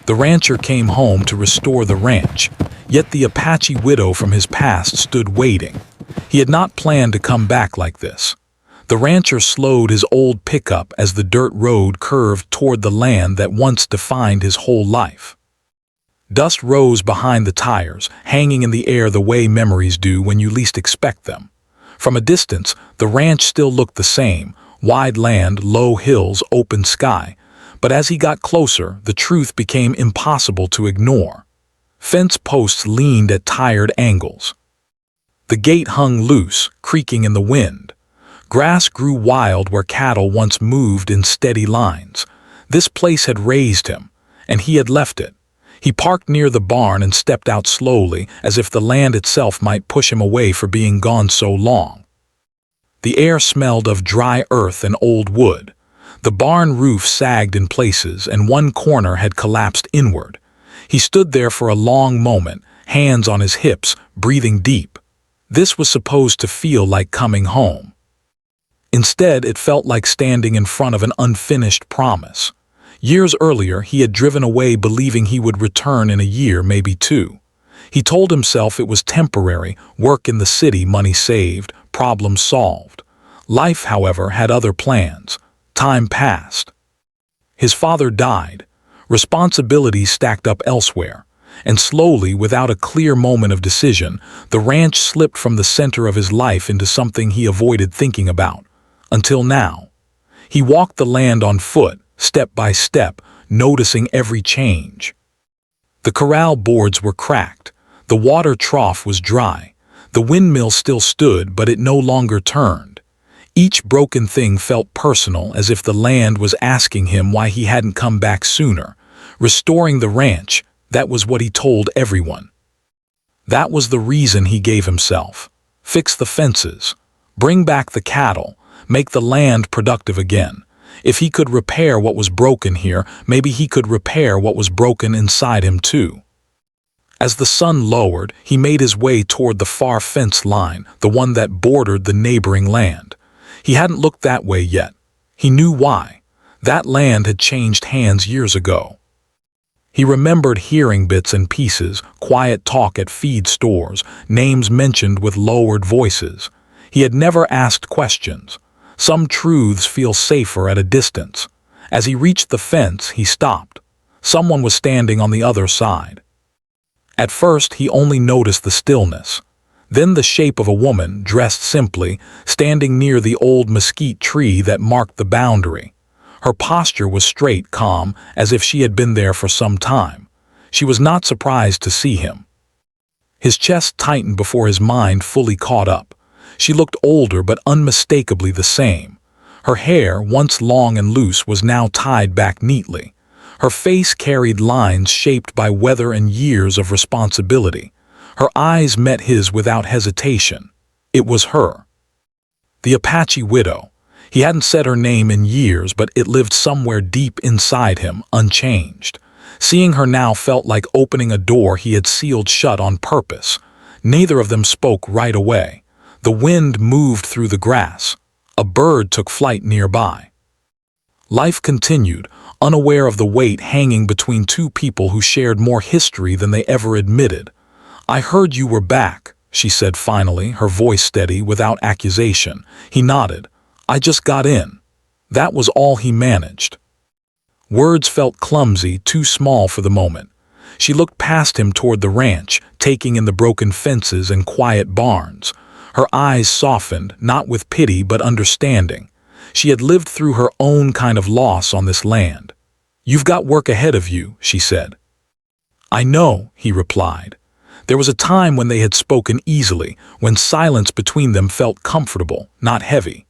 The rancher came home to restore the ranch, yet the Apache widow from his past stood waiting. He had not planned to come back like this. The rancher slowed his old pickup as the dirt road curved toward the land that once defined his whole life. Dust rose behind the tires, hanging in the air the way memories do when you least expect them. From a distance, the ranch still looked the same: wide land, low hills, open sky. But as he got closer, the truth became impossible to ignore. Fence posts leaned at tired angles. The gate hung loose, creaking in the wind. Grass grew wild where cattle once moved in steady lines. This place had raised him, and he had left it. He parked near the barn and stepped out slowly, as if the land itself might push him away for being gone so long. The air smelled of dry earth and old wood. The barn roof sagged in places, and one corner had collapsed inward. He stood there for a long moment, hands on his hips, breathing deep. This was supposed to feel like coming home. Instead, it felt like standing in front of an unfinished promise. Years earlier, he had driven away believing he would return in a year, maybe two. He told himself it was temporary, work in the city, money saved, problems solved. Life, however, had other plans. Time passed. His father died. Responsibilities stacked up elsewhere. And slowly, without a clear moment of decision, the ranch slipped from the center of his life into something he avoided thinking about. Until now. He walked the land on foot, step by step, noticing every change. The corral boards were cracked. The water trough was dry. The windmill still stood, but it no longer turned. Each broken thing felt personal, as if the land was asking him why he hadn't come back sooner. Restoring the ranch, that was what he told everyone. That was the reason he gave himself. Fix the fences. Bring back the cattle. Make the land productive again. If he could repair what was broken here, maybe he could repair what was broken inside him too. As the sun lowered, he made his way toward the far fence line, the one that bordered the neighboring land. He hadn't looked that way yet. He knew why. That land had changed hands years ago. He remembered hearing bits and pieces, quiet talk at feed stores, names mentioned with lowered voices. He had never asked questions. Some truths feel safer at a distance. As he reached the fence, he stopped. Someone was standing on the other side. At first, he only noticed the stillness. Then the shape of a woman, dressed simply, standing near the old mesquite tree that marked the boundary. Her posture was straight, calm, as if she had been there for some time. She was not surprised to see him. His chest tightened before his mind fully caught up. She looked older but unmistakably the same. Her hair, once long and loose, was now tied back neatly. Her face carried lines shaped by weather and years of responsibility. Her eyes met his without hesitation. It was her. The Apache widow. He hadn't said her name in years, but it lived somewhere deep inside him, unchanged. Seeing her now felt like opening a door he had sealed shut on purpose. Neither of them spoke right away. The wind moved through the grass. A bird took flight nearby. Life continued, unaware of the weight hanging between two people who shared more history than they ever admitted. "I heard you were back," she said finally, her voice steady, without accusation. He nodded. "I just got in." That was all he managed. Words felt clumsy, too small for the moment. She looked past him toward the ranch, taking in the broken fences and quiet barns. Her eyes softened, not with pity but understanding. She had lived through her own kind of loss on this land. "You've got work ahead of you," she said. "I know," he replied. There was a time when they had spoken easily, when silence between them felt comfortable, not heavy.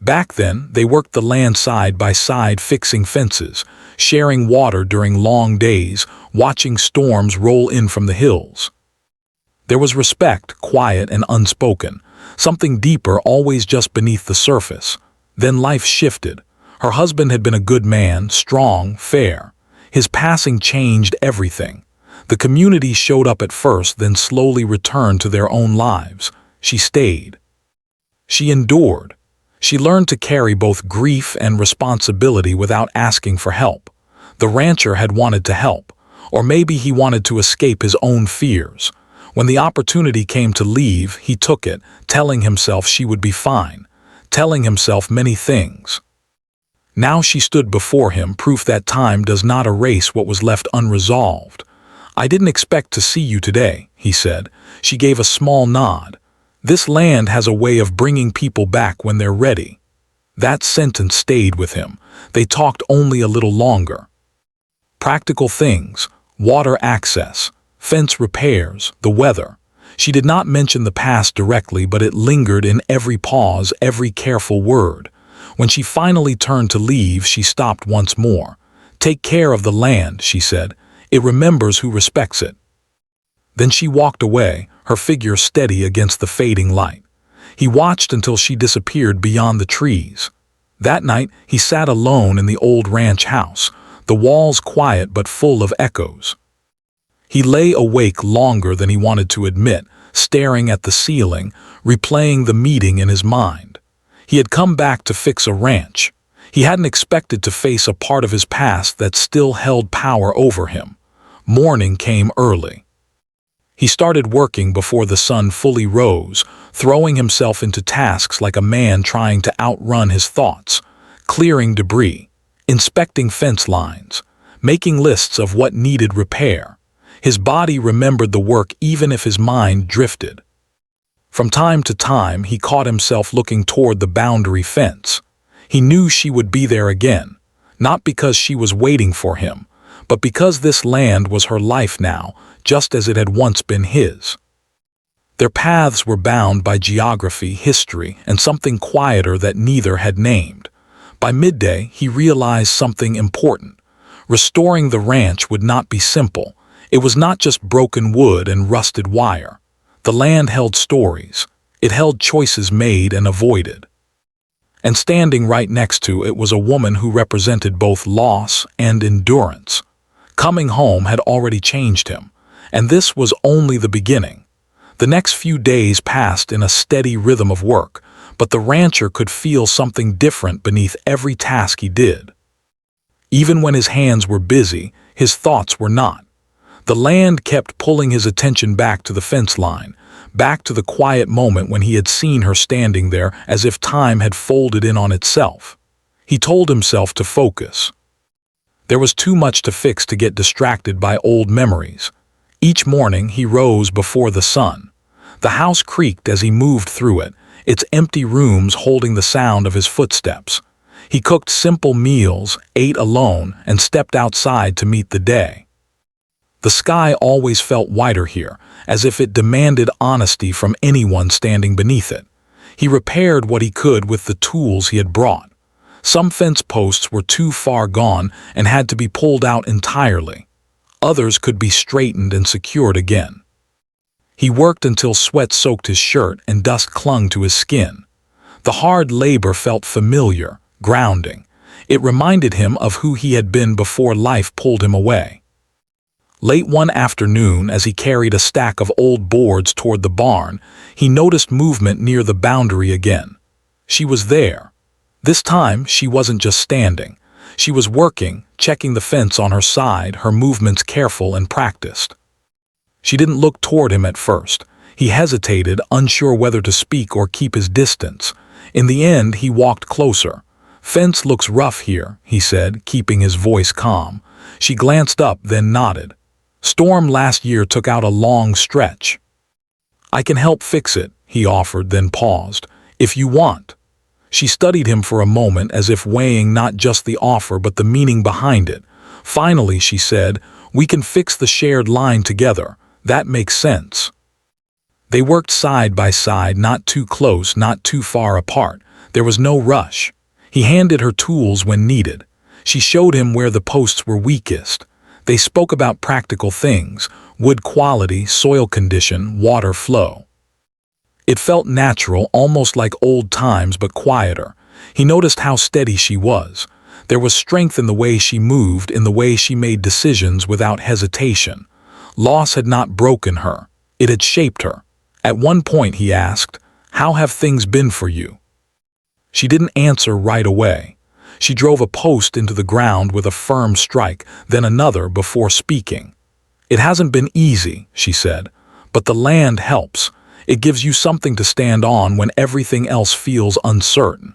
Back then, they worked the land side by side, fixing fences, sharing water during long days, watching storms roll in from the hills. There was respect, quiet and unspoken, something deeper always just beneath the surface. Then life shifted. Her husband had been a good man, strong, fair. His passing changed everything. The community showed up at first, then slowly returned to their own lives. She stayed. She endured. She learned to carry both grief and responsibility without asking for help. The rancher had wanted to help. Or maybe he wanted to escape his own fears. When the opportunity came to leave, he took it, telling himself she would be fine, telling himself many things. Now she stood before him, proof that time does not erase what was left unresolved. "I didn't expect to see you today," he said. She gave a small nod. "This land has a way of bringing people back when they're ready." That sentence stayed with him. They talked only a little longer. Practical things, water access, fence repairs, the weather. She did not mention the past directly, but it lingered in every pause, every careful word. When she finally turned to leave, she stopped once more. "Take care of the land," she said. "It remembers who respects it." Then she walked away, her figure steady against the fading light. He watched until she disappeared beyond the trees. That night, he sat alone in the old ranch house, the walls quiet but full of echoes. He lay awake longer than he wanted to admit, staring at the ceiling, replaying the meeting in his mind. He had come back to fix a ranch. He hadn't expected to face a part of his past that still held power over him. Morning came early. He started working before the sun fully rose, throwing himself into tasks like a man trying to outrun his thoughts, clearing debris, inspecting fence lines, making lists of what needed repair. His body remembered the work even if his mind drifted. From time to time, he caught himself looking toward the boundary fence. He knew she would be there again, not because she was waiting for him, but because this land was her life now, just as it had once been his. Their paths were bound by geography, history, and something quieter that neither had named. By midday, he realized something important. Restoring the ranch would not be simple. It was not just broken wood and rusted wire. The land held stories. It held choices made and avoided. And standing right next to it was a woman who represented both loss and endurance. Coming home had already changed him, and this was only the beginning. The next few days passed in a steady rhythm of work, but the rancher could feel something different beneath every task he did. Even when his hands were busy, his thoughts were not. The land kept pulling his attention back to the fence line, back to the quiet moment when he had seen her standing there as if time had folded in on itself. He told himself to focus. There was too much to fix to get distracted by old memories. Each morning he rose before the sun. The house creaked as he moved through it, its empty rooms holding the sound of his footsteps. He cooked simple meals, ate alone, and stepped outside to meet the day. The sky always felt wider here, as if it demanded honesty from anyone standing beneath it. He repaired what he could with the tools he had brought. Some fence posts were too far gone and had to be pulled out entirely. Others could be straightened and secured again. He worked until sweat soaked his shirt and dust clung to his skin. The hard labor felt familiar, grounding. It reminded him of who he had been before life pulled him away. Late one afternoon, as he carried a stack of old boards toward the barn, he noticed movement near the boundary again. She was there. This time, she wasn't just standing. She was working, checking the fence on her side, her movements careful and practiced. She didn't look toward him at first. He hesitated, unsure whether to speak or keep his distance. In the end, he walked closer. "Fence looks rough here," he said, keeping his voice calm. She glanced up, then nodded. "Storm last year took out a long stretch." "I can help fix it," he offered, then paused. "If you want." She studied him for a moment as if weighing not just the offer but the meaning behind it. Finally, she said, "We can fix the shared line together. That makes sense." They worked side by side, not too close, not too far apart. There was no rush. He handed her tools when needed. She showed him where the posts were weakest. They spoke about practical things: wood quality, soil condition, water flow. It felt natural, almost like old times, but quieter. He noticed how steady she was. There was strength in the way she moved, in the way she made decisions without hesitation. Loss had not broken her. It had shaped her. At one point he asked, "How have things been for you?" She didn't answer right away. She drove a post into the ground with a firm strike, then another before speaking. "It hasn't been easy," she said, "but the land helps. It gives you something to stand on when everything else feels uncertain."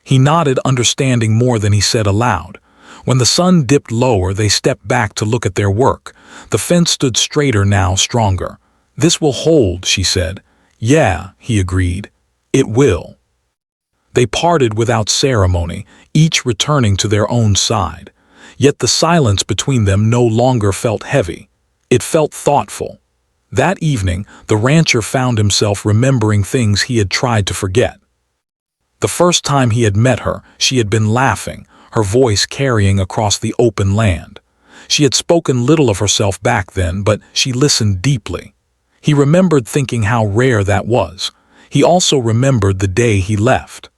He nodded, understanding more than he said aloud. When the sun dipped lower, they stepped back to look at their work. The fence stood straighter now, stronger. "This will hold," she said. "Yeah," he agreed. "It will." They parted without ceremony, each returning to their own side. Yet the silence between them no longer felt heavy. It felt thoughtful. That evening, the rancher found himself remembering things he had tried to forget. The first time he had met her, she had been laughing, her voice carrying across the open land. She had spoken little of herself back then, but she listened deeply. He remembered thinking how rare that was. He also remembered the day he left.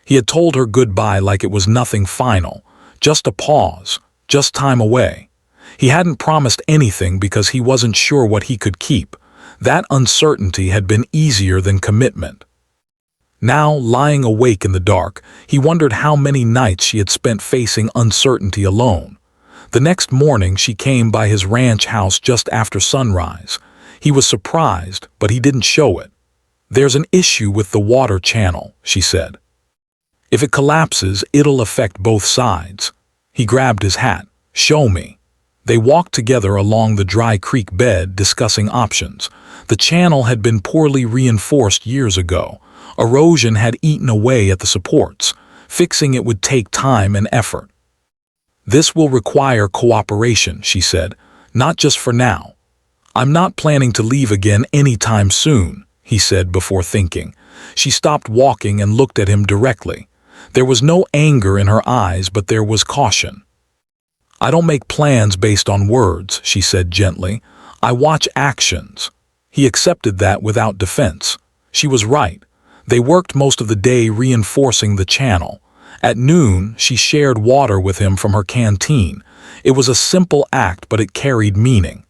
He had told her goodbye like it was nothing final, just a pause, just time away. He hadn't promised anything because he wasn't sure what he could keep. That uncertainty had been easier than commitment. Now, lying awake in the dark, he wondered how many nights she had spent facing uncertainty alone. The next morning she came by his ranch house just after sunrise. He was surprised, but he didn't show it. "There's an issue with the water channel," she said. "If it collapses, it'll affect both sides." He grabbed his hat. "Show me." They walked together along the dry creek bed, discussing options. The channel had been poorly reinforced years ago. Erosion had eaten away at the supports. Fixing it would take time and effort. "This will require cooperation," she said, "not just for now." "I'm not planning to leave again anytime soon," he said before thinking. She stopped walking and looked at him directly. There was no anger in her eyes, but there was caution. "I don't make plans based on words," she said gently. "I watch actions." He accepted that without defense. She was right. They worked most of the day reinforcing the channel. At noon, she shared water with him from her canteen. It was a simple act, but it carried meaning.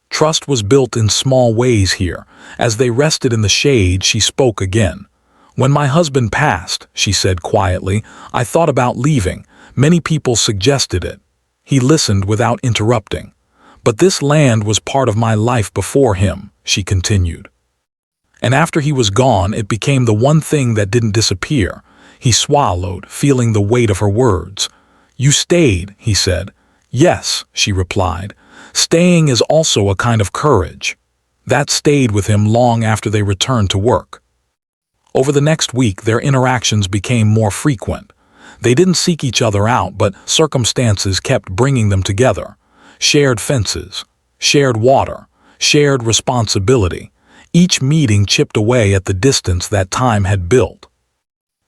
Trust was built in small ways here. As they rested in the shade, she spoke again. "When my husband passed," she said quietly, "I thought about leaving. Many people suggested it." He listened without interrupting. "But this land was part of my life before him," she continued. "And after he was gone, it became the one thing that didn't disappear." He swallowed, feeling the weight of her words. "You stayed," he said. "Yes," she replied. "Staying is also a kind of courage." That stayed with him long after they returned to work. Over the next week, their interactions became more frequent. They didn't seek each other out, but circumstances kept bringing them together. Shared fences, shared water, shared responsibility. Each meeting chipped away at the distance that time had built.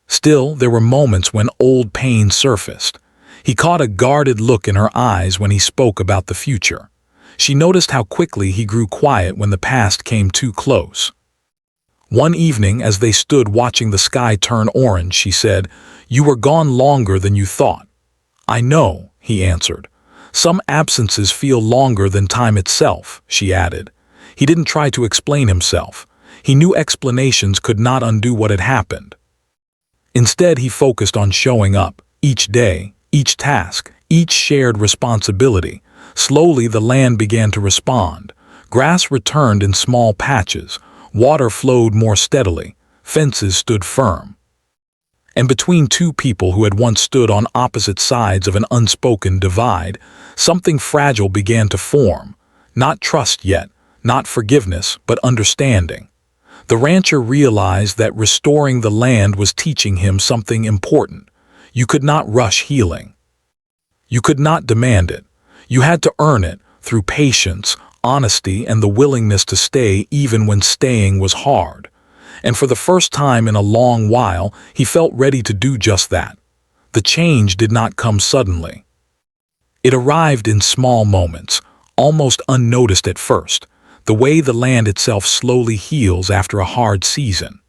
Still, there were moments when old pain surfaced. He caught a guarded look in her eyes when he spoke about the future. She noticed how quickly he grew quiet when the past came too close. One evening, as they stood watching the sky turn orange, she said, "You were gone longer than you thought." "I know," he answered. "Some absences feel longer than time itself," she added. He didn't try to explain himself. He knew explanations could not undo what had happened. Instead, he focused on showing up, each day, each task, each shared responsibility. Slowly, the land began to respond. Grass returned in small patches. Water flowed more steadily. Fences stood firm. And between two people who had once stood on opposite sides of an unspoken divide, something fragile began to form. Not trust yet, not forgiveness, but understanding. The rancher realized that restoring the land was teaching him something important. You could not rush healing. You could not demand it. You had to earn it through patience, honesty, and the willingness to stay even when staying was hard. And for the first time in a long while, he felt ready to do just that. The change did not come suddenly. It arrived in small moments, almost unnoticed at first, the way the land itself slowly heals after a hard season.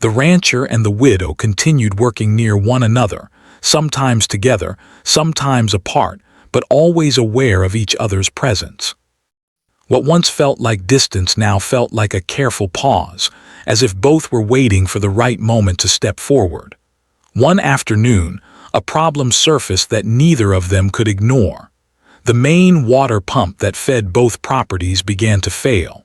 The rancher and the widow continued working near one another, sometimes together, sometimes apart, but always aware of each other's presence. What once felt like distance now felt like a careful pause, as if both were waiting for the right moment to step forward. One afternoon, a problem surfaced that neither of them could ignore. The main water pump that fed both properties began to fail.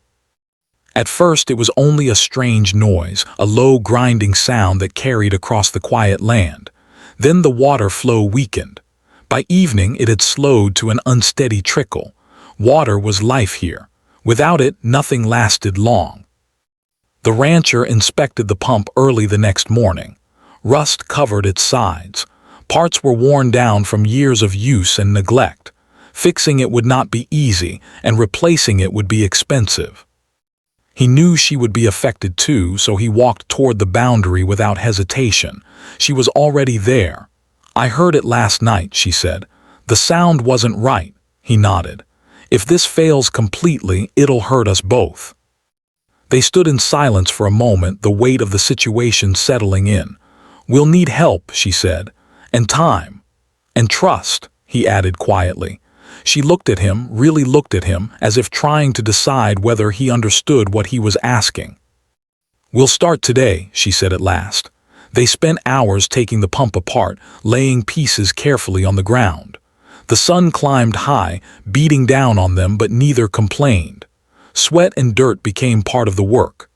At first it was only a strange noise, a low grinding sound that carried across the quiet land. Then the water flow weakened. By evening it had slowed to an unsteady trickle. Water was life here. Without it, nothing lasted long. The rancher inspected the pump early the next morning. Rust covered its sides. Parts were worn down from years of use and neglect. Fixing it would not be easy, and replacing it would be expensive. He knew she would be affected too, so he walked toward the boundary without hesitation. She was already there. "I heard it last night," she said. "The sound wasn't right." He nodded. "If this fails completely, it'll hurt us both." They stood in silence for a moment, the weight of the situation settling in. "We'll need help," she said. "And time. And trust," he added quietly. She looked at him, really looked at him, as if trying to decide whether he understood what he was asking. "We'll start today," she said at last. They spent hours taking the pump apart, laying pieces carefully on the ground. The sun climbed high, beating down on them, but neither complained. Sweat and dirt became part of the work.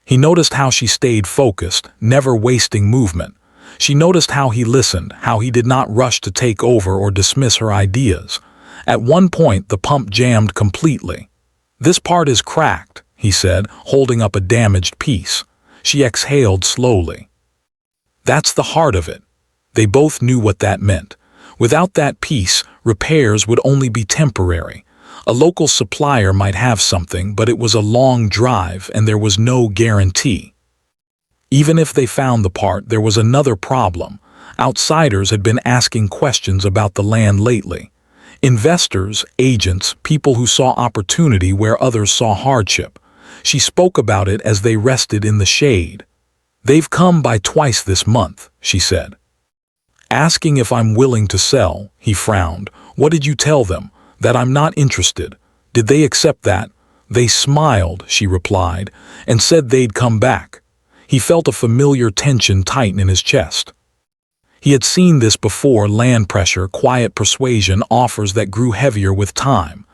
He noticed how she stayed focused, never wasting movement. She noticed how he listened, how he did not rush to take over or dismiss her ideas. At one point, the pump jammed completely. "This part is cracked," he said, holding up a damaged piece. She exhaled slowly. "That's the heart of it." They both knew what that meant. Without that piece, repairs would only be temporary. A local supplier might have something, but it was a long drive and there was no guarantee. Even if they found the part, there was another problem. Outsiders had been asking questions about the land lately. Investors, agents, people who saw opportunity where others saw hardship. She spoke about it as they rested in the shade. "They've come by twice this month," she said. "Asking if I'm willing to sell," he frowned. "What did you tell them? That I'm not interested. Did they accept that?" "They smiled," she replied, "and said they'd come back." He felt a familiar tension tighten in his chest. He had seen this before: land pressure, quiet persuasion, offers that grew heavier with time.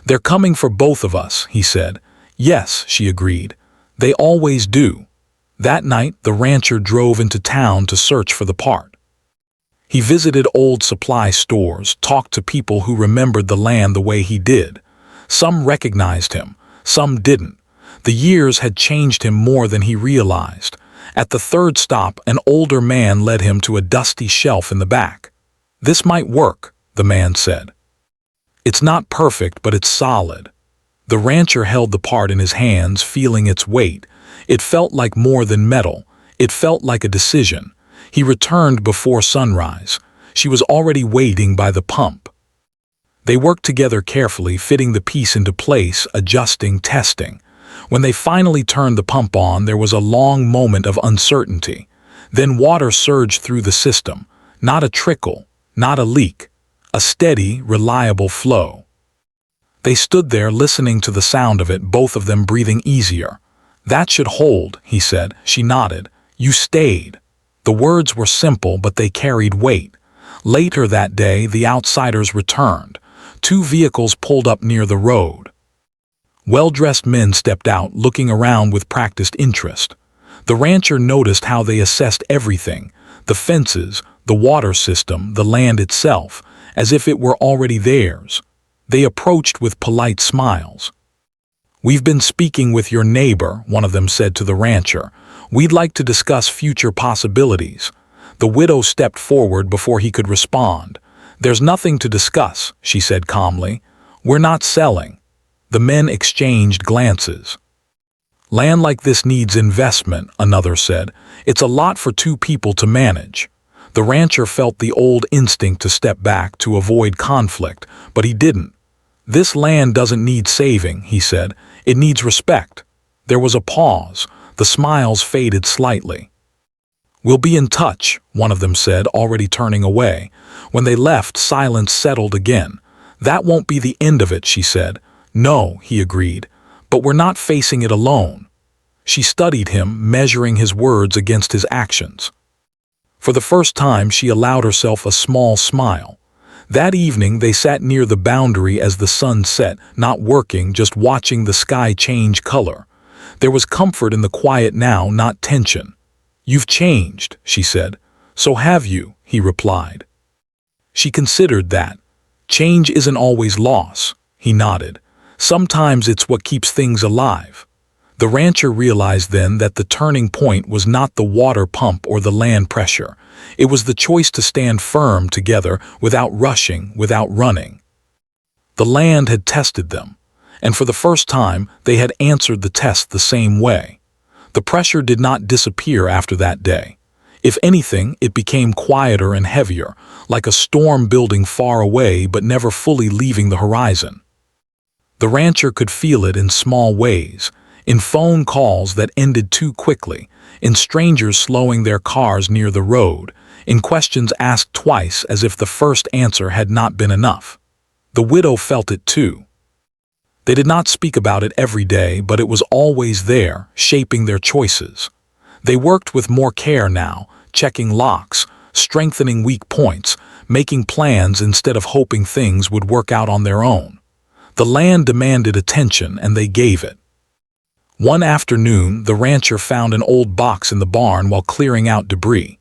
"They're coming for both of us," he said. "Yes," she agreed. "They always do." That night, the rancher drove into town to search for the part. He visited old supply stores, talked to people who remembered the land the way he did. Some recognized him, some didn't. The years had changed him more than he realized. At the third stop, an older man led him to a dusty shelf in the back. "This might work," the man said. "It's not perfect, but it's solid." The rancher held the part in his hands, feeling its weight. It felt like more than metal. It felt like a decision. He returned before sunrise. She was already waiting by the pump. They worked together carefully, fitting the piece into place, adjusting, testing. When they finally turned the pump on, there was a long moment of uncertainty. Then water surged through the system. Not a trickle, not a leak. A steady, reliable flow. They stood there listening to the sound of it, both of them breathing easier. "That should hold," he said. She nodded. "You stayed." The words were simple, but they carried weight. Later that day, the outsiders returned. 2 vehicles pulled up near the road. Well-dressed men stepped out, looking around with practiced interest. The rancher noticed how they assessed everything: the fences, the water system, the land itself, as if it were already theirs. They approached with polite smiles. "We've been speaking with your neighbor," one of them said to the rancher. "We'd like to discuss future possibilities." The widow stepped forward before he could respond. "There's nothing to discuss," she said calmly. "We're not selling." The men exchanged glances. "Land like this needs investment," another said. "It's a lot for 2 people to manage." The rancher felt the old instinct to step back, to avoid conflict, but he didn't. "This land doesn't need saving," he said. "It needs respect." There was a pause. The smiles faded slightly. "We'll be in touch," one of them said, already turning away. When they left, silence settled again. "That won't be the end of it," she said. "No," he agreed, "but we're not facing it alone." She studied him, measuring his words against his actions. For the first time, she allowed herself a small smile. That evening they sat near the boundary as the sun set, not working, just watching the sky change color. There was comfort in the quiet now, not tension. "You've changed," she said. "So have you," he replied. She considered that. "Change isn't always loss," he nodded. "Sometimes it's what keeps things alive." The rancher realized then that the turning point was not the water pump or the land pressure. It was the choice to stand firm together without rushing, without running. The land had tested them, and for the first time they had answered the test the same way. The pressure did not disappear after that day. If anything, it became quieter and heavier, like a storm building far away but never fully leaving the horizon. The rancher could feel it in small ways, in phone calls that ended too quickly, in strangers slowing their cars near the road, in questions asked twice as if the first answer had not been enough. The widow felt it too. They did not speak about it every day, but it was always there, shaping their choices. They worked with more care now, checking locks, strengthening weak points, making plans instead of hoping things would work out on their own. The land demanded attention, and they gave it. One afternoon, the rancher found an old box in the barn while clearing out debris.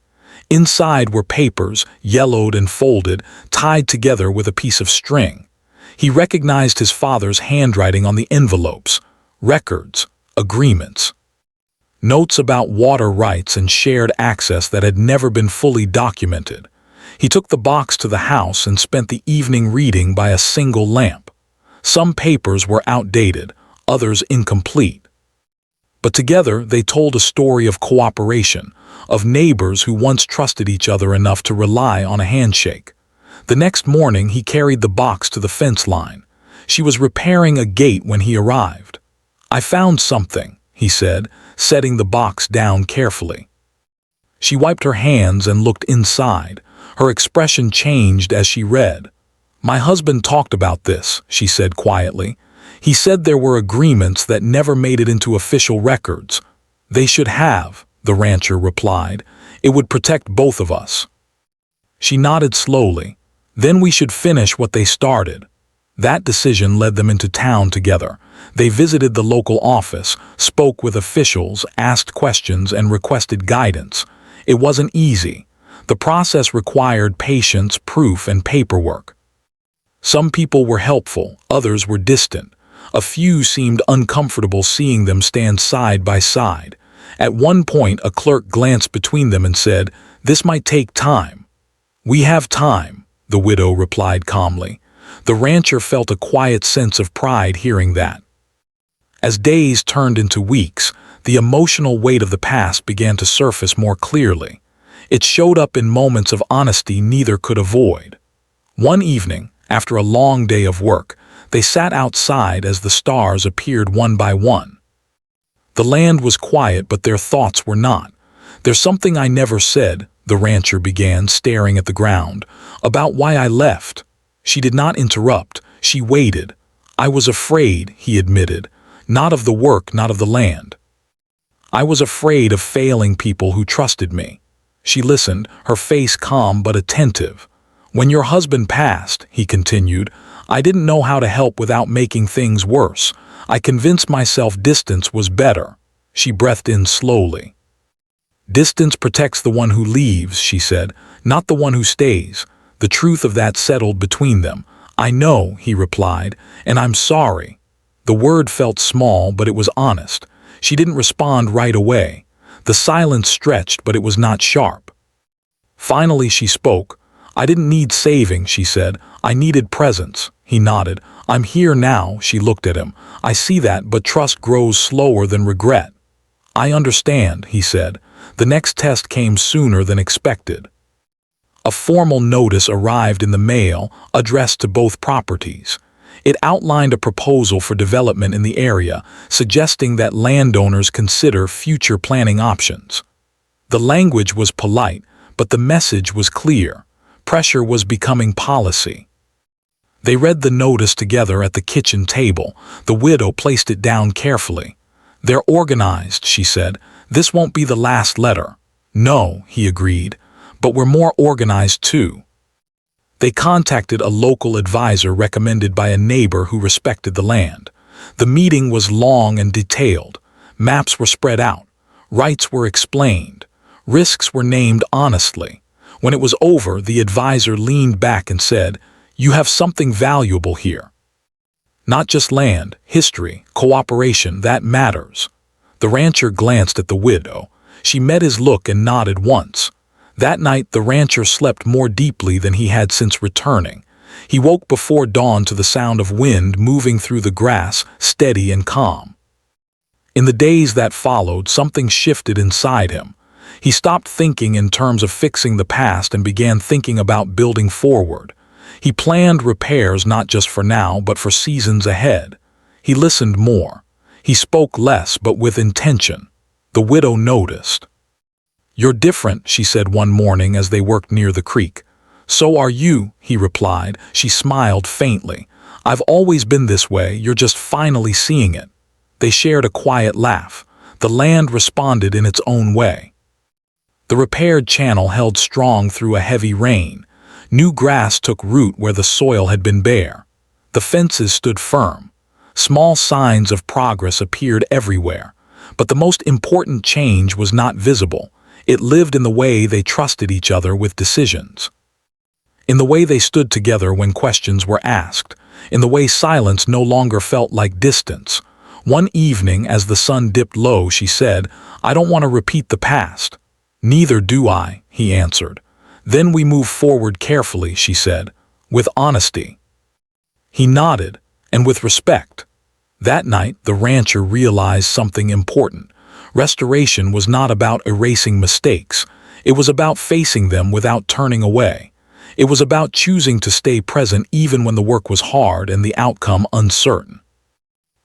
Inside were papers, yellowed and folded, tied together with a piece of string. He recognized his father's handwriting on the envelopes. Records, agreements, notes about water rights and shared access that had never been fully documented. He took the box to the house and spent the evening reading by a single lamp. Some papers were outdated, others incomplete. But together they told a story of cooperation, of neighbors who once trusted each other enough to rely on a handshake. The next morning he carried the box to the fence line. She was repairing a gate when he arrived. "I found something," he said, setting the box down carefully. She wiped her hands and looked inside. Her expression changed as she read. "My husband talked about this," she said quietly. "He said there were agreements that never made it into official records." "They should have," the rancher replied. "It would protect both of us." She nodded slowly. "Then we should finish what they started." That decision led them into town together. They visited the local office, spoke with officials, asked questions, and requested guidance. It wasn't easy. The process required patience, proof, and paperwork. Some people were helpful, others were distant. A few seemed uncomfortable seeing them stand side by side. At one point, a clerk glanced between them and said, "This might take time." "We have time," the widow replied calmly. The rancher felt a quiet sense of pride hearing that. As days turned into weeks, the emotional weight of the past began to surface more clearly. It showed up in moments of honesty neither could avoid. One evening, after a long day of work, they sat outside as the stars appeared one by one. The land was quiet, but their thoughts were not. "There's something I never said," the rancher began, staring at the ground, "about why I left." She did not interrupt. She waited. "I was afraid," he admitted. "Not of the work, not of the land. I was afraid of failing people who trusted me." She listened, her face calm but attentive. "When your husband passed," he continued, "I didn't know how to help without making things worse. I convinced myself distance was better." She breathed in slowly. "Distance protects the one who leaves," she said, "not the one who stays." The truth of that settled between them. "I know," he replied, "and I'm sorry." The word felt small, but it was honest. She didn't respond right away. The silence stretched, but it was not sharp. Finally she spoke. "I didn't need saving," she said. "I needed presence." He nodded. "I'm here now," she looked at him. "I see that, but trust grows slower than regret." "I understand," he said. The next test came sooner than expected. A formal notice arrived in the mail, addressed to both properties. It outlined a proposal for development in the area, suggesting that landowners consider future planning options. The language was polite, but the message was clear. Pressure was becoming policy. They read the notice together at the kitchen table. The widow placed it down carefully. "They're organized," she said. "This won't be the last letter." "No," he agreed, "but we're more organized too." They contacted a local advisor recommended by a neighbor who respected the land. The meeting was long and detailed. Maps were spread out. Rights were explained. Risks were named honestly. When it was over, the advisor leaned back and said, "You have something valuable here. Not just land, history, cooperation, that matters." The rancher glanced at the widow. She met his look and nodded once. That night, the rancher slept more deeply than he had since returning. He woke before dawn to the sound of wind moving through the grass, steady and calm. In the days that followed, something shifted inside him. He stopped thinking in terms of fixing the past and began thinking about building forward. He planned repairs not just for now, but for seasons ahead. He listened more. He spoke less, but with intention. The widow noticed. "You're different," she said one morning as they worked near the creek. "So are you," he replied. She smiled faintly. "I've always been this way, you're just finally seeing it." They shared a quiet laugh. The land responded in its own way. The repaired channel held strong through a heavy rain. New grass took root where the soil had been bare. The fences stood firm. Small signs of progress appeared everywhere. But the most important change was not visible. It lived in the way they trusted each other with decisions. In the way they stood together when questions were asked. In the way silence no longer felt like distance. One evening, as the sun dipped low, she said, "I don't want to repeat the past." "Neither do I," he answered. "Then we move forward carefully," she said, "with honesty." He nodded, and with respect. That night, the rancher realized something important. Restoration was not about erasing mistakes. It was about facing them without turning away. It was about choosing to stay present even when the work was hard and the outcome uncertain.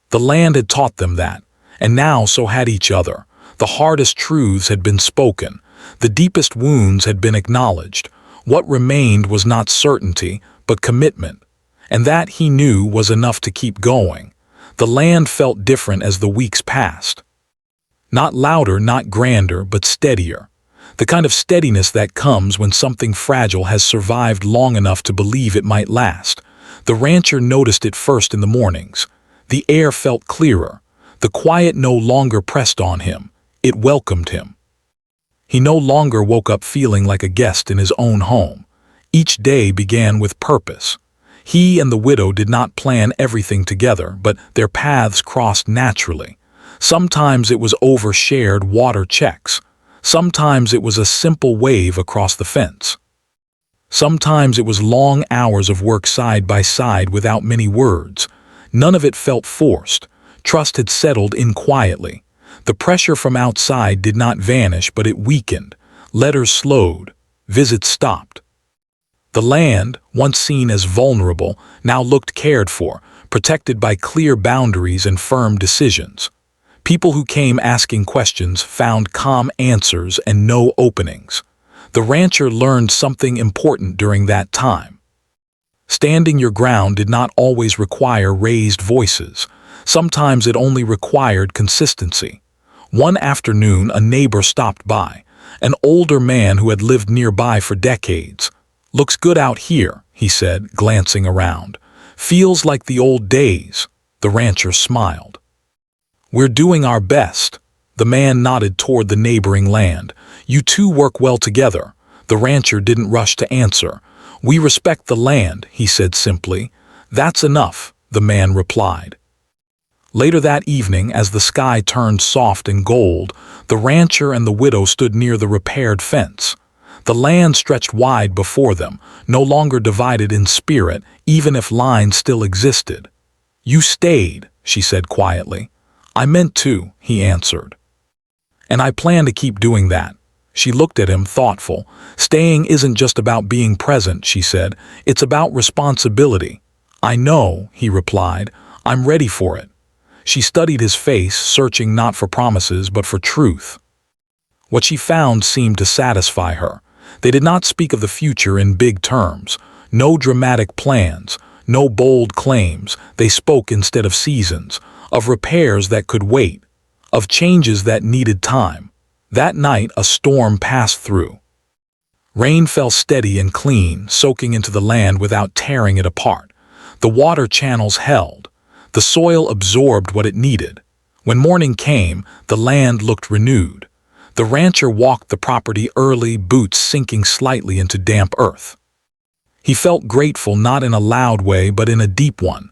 The land had taught them that, and now so had each other. The hardest truths had been spoken. The deepest wounds had been acknowledged. What remained was not certainty, but commitment. And that, he knew, was enough to keep going. The land felt different as the weeks passed. Not louder, not grander, but steadier. The kind of steadiness that comes when something fragile has survived long enough to believe it might last. The rancher noticed it first in the mornings. The air felt clearer. The quiet no longer pressed on him. It welcomed him. He no longer woke up feeling like a guest in his own home. Each day began with purpose. He and the widow did not plan everything together, but their paths crossed naturally. Sometimes it was over shared water checks. Sometimes it was a simple wave across the fence. Sometimes it was long hours of work side by side without many words. None of it felt forced. Trust had settled in quietly. The pressure from outside did not vanish, but it weakened. Letters slowed. Visits stopped. The land, once seen as vulnerable, now looked cared for, protected by clear boundaries and firm decisions. People who came asking questions found calm answers and no openings. The rancher learned something important during that time. Standing your ground did not always require raised voices. Sometimes it only required consistency. One afternoon, a neighbor stopped by, an older man who had lived nearby for decades. "Looks good out here," he said, glancing around. "Feels like the old days." The rancher smiled. "We're doing our best." The man nodded toward the neighboring land. "You two work well together." The rancher didn't rush to answer. "We respect the land," he said simply. "That's enough," the man replied. Later that evening, as the sky turned soft and gold, the rancher and the widow stood near the repaired fence. The land stretched wide before them, no longer divided in spirit, even if lines still existed. "You stayed," she said quietly. "I meant to," he answered. "And I plan to keep doing that." She looked at him, thoughtful. "Staying isn't just about being present," she said. "It's about responsibility." "I know," he replied. "I'm ready for it." She studied his face, searching not for promises but for truth. What she found seemed to satisfy her. They did not speak of the future in big terms. No dramatic plans, no bold claims. They spoke instead of seasons, of repairs that could wait, of changes that needed time. That night, a storm passed through. Rain fell steady and clean, soaking into the land without tearing it apart. The water channels held. The soil absorbed what it needed. When morning came, the land looked renewed. The rancher walked the property early, boots sinking slightly into damp earth. He felt grateful not in a loud way but in a deep one.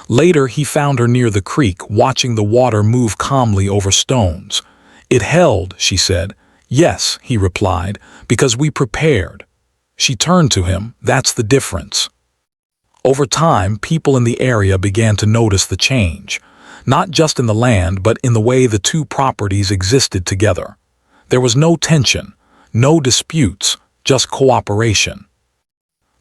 Later he found her near the creek, watching the water move calmly over stones. "It held," she said. "Yes," he replied, "because we prepared." She turned to him. "That's the difference." Over time, people in the area began to notice the change, not just in the land but in the way the two properties existed together. There was no tension, no disputes, just cooperation.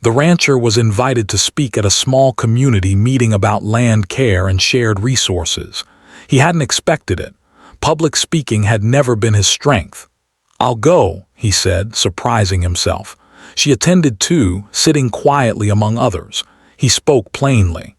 The rancher was invited to speak at a small community meeting about land care and shared resources. He hadn't expected it. Public speaking had never been his strength. "I'll go," he said, surprising himself. She attended too, sitting quietly among others. He spoke plainly.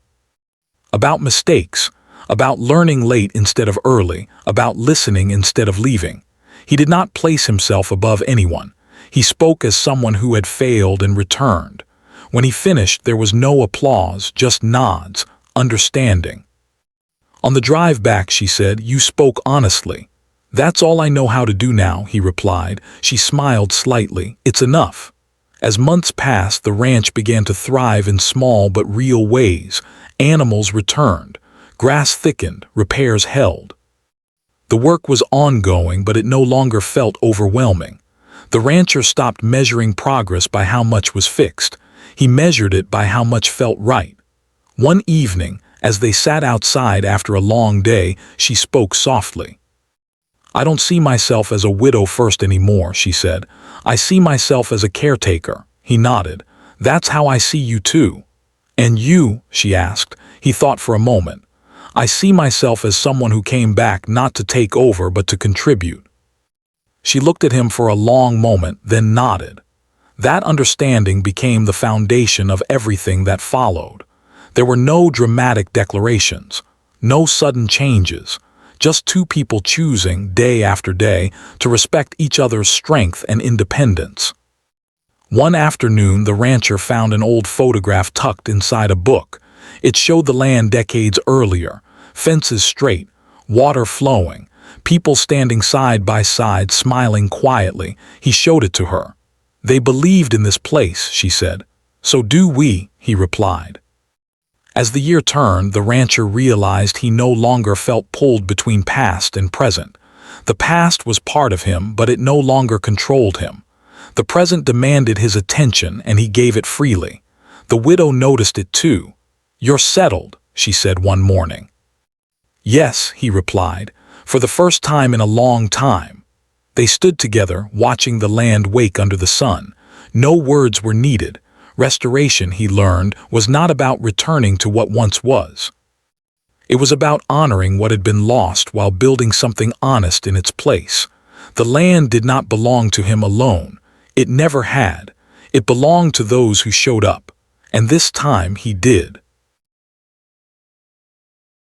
About mistakes, about learning late instead of early, about listening instead of leaving. He did not place himself above anyone. He spoke as someone who had failed and returned. When he finished, there was no applause, just nods, understanding. On the drive back, she said, "You spoke honestly." "That's all I know how to do now," he replied. She smiled slightly. "It's enough." As months passed, the ranch began to thrive in small but real ways. Animals returned. Grass thickened. Repairs held. The work was ongoing, but it no longer felt overwhelming. The rancher stopped measuring progress by how much was fixed. He measured it by how much felt right. One evening, as they sat outside after a long day, she spoke softly. "I don't see myself as a widow first anymore," she said. "I see myself as a caretaker." He nodded. "That's how I see you too." "And you?" she asked. He thought for a moment. "I see myself as someone who came back not to take over but to contribute." She looked at him for a long moment, then nodded. That understanding became the foundation of everything that followed. There were no dramatic declarations, no sudden changes, just two people choosing, day after day, to respect each other's strength and independence. One afternoon, the rancher found an old photograph tucked inside a book. It showed the land decades earlier, fences straight, water flowing, people standing side by side, smiling quietly. He showed it to her. "They believed in this place," she said. "So do we," he replied. As the year turned, the rancher realized he no longer felt pulled between past and present. The past was part of him, but it no longer controlled him. The present demanded his attention, and he gave it freely. The widow noticed it too. "You're settled," she said one morning. "Yes," he replied, "for the first time in a long time." They stood together, watching the land wake under the sun. No words were needed. Restoration, he learned, was not about returning to what once was. It was about honoring what had been lost while building something honest in its place. The land did not belong to him alone. It never had. It belonged to those who showed up. And this time he did.